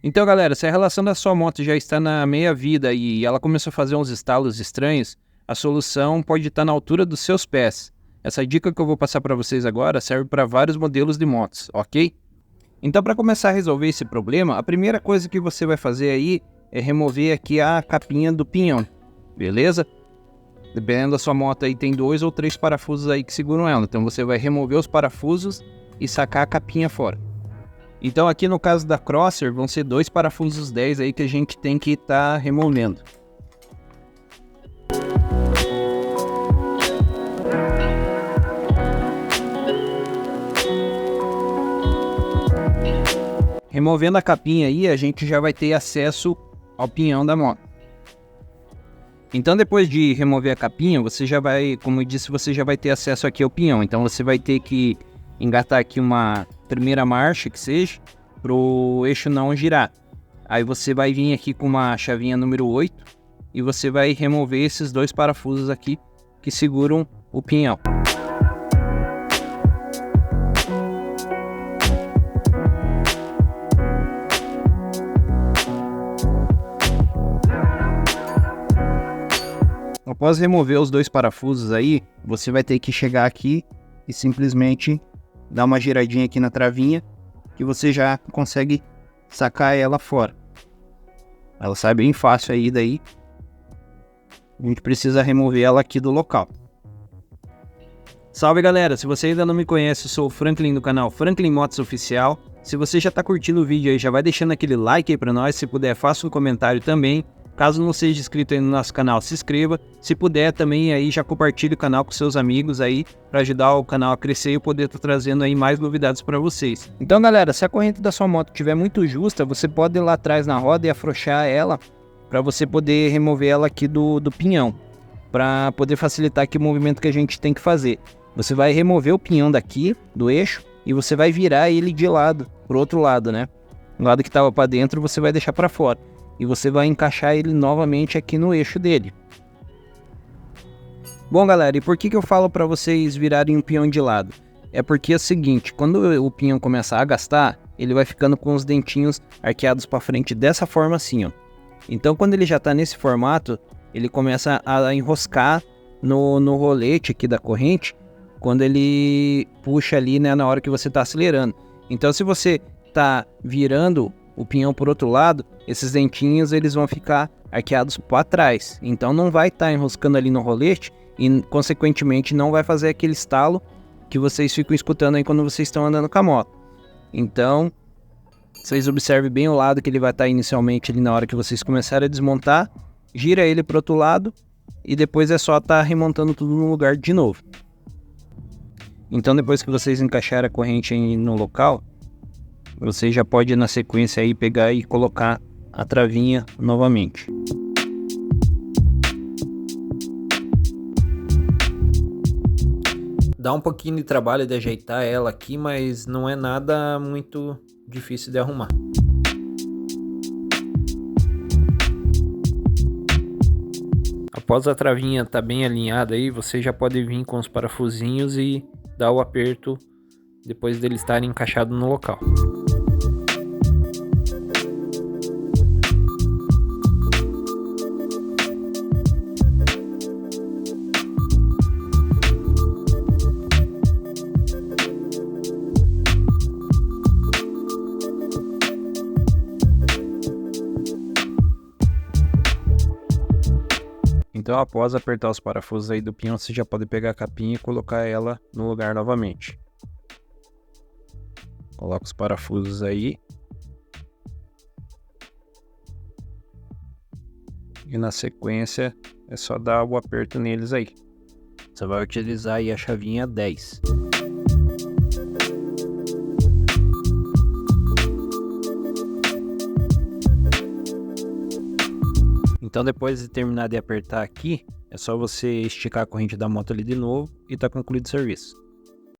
Então, galera, se a relação da sua moto já está na meia vida e ela começou a fazer uns estalos estranhos, a solução pode estar na altura dos seus pés. Essa dica que eu vou passar para vocês agora serve para vários modelos de motos, ok? Então, para começar a resolver esse problema, a primeira coisa que você vai fazer aí é remover aqui a capinha do pinhão, beleza? Dependendo da sua moto aí, tem 2 ou 3 parafusos aí que seguram ela. Então você vai remover os parafusos e sacar a capinha fora. Então aqui no caso da Crosser, vão ser 2 parafusos 10 aí que a gente tem que estar removendo. Removendo a capinha aí, a gente já vai ter acesso ao pinhão da moto. Então depois de remover a capinha, você já vai, como eu disse, você já vai ter acesso aqui ao pinhão. Então você vai ter que engatar aqui uma primeira marcha, que seja, para o eixo não girar. Aí você vai vir aqui com uma chavinha número 8 e você vai remover esses 2 parafusos aqui que seguram o pinhão. Após remover os 2 parafusos aí, você vai ter que chegar aqui e simplesmente dar uma giradinha aqui na travinha, que você já consegue sacar ela fora. Ela sai bem fácil aí daí. A gente precisa remover ela aqui do local. Salve galera, se você ainda não me conhece, eu sou o Franklin do canal Franklin Motos Oficial. Se você já tá curtindo o vídeo aí, já vai deixando aquele like aí pra nós, se puder faça um comentário também. Caso não seja inscrito aí no nosso canal, se inscreva. Se puder também aí já compartilhe o canal com seus amigos aí para ajudar o canal a crescer e eu poder estar trazendo aí mais novidades para vocês. Então galera, se a corrente da sua moto estiver muito justa, você pode ir lá atrás na roda e afrouxar ela para você poder remover ela aqui do pinhão, para poder facilitar aqui o movimento que a gente tem que fazer. Você vai remover o pinhão daqui do eixo e você vai virar ele de lado, pro outro lado, né? O lado que estava para dentro você vai deixar para fora. E você vai encaixar ele novamente aqui no eixo dele. Bom galera, e por que eu falo para vocês virarem o pinhão de lado? É porque é o seguinte, quando o pinhão começa a gastar, ele vai ficando com os dentinhos arqueados para frente dessa forma assim, ó. Então quando ele já está nesse formato, ele começa a enroscar no rolete aqui da corrente, quando ele puxa ali, né, na hora que você está acelerando. Então se você está virando o pinhão por outro lado, esses dentinhos eles vão ficar arqueados para trás, então não vai estar enroscando ali no rolete e consequentemente não vai fazer aquele estalo que vocês ficam escutando aí quando vocês estão andando com a moto. Então vocês observem bem o lado que ele vai estar inicialmente ali na hora que vocês começarem a desmontar, gira ele para o outro lado e depois é só estar remontando tudo no lugar de novo. Então depois que vocês encaixarem a corrente aí no local, você já pode na sequência aí pegar e colocar a travinha novamente. Dá um pouquinho de trabalho de ajeitar ela aqui, mas não é nada muito difícil de arrumar. Após a travinha estar bem alinhada aí, você já pode vir com os parafusinhos e dar o aperto depois deles estarem encaixados no local. Então após apertar os parafusos aí do pinhão, você já pode pegar a capinha e colocar ela no lugar novamente. Coloca os parafusos aí. E na sequência é só dar o aperto neles aí. Você vai utilizar aí a chavinha 10. Então depois de terminar de apertar aqui, é só você esticar a corrente da moto ali de novo e tá concluído o serviço.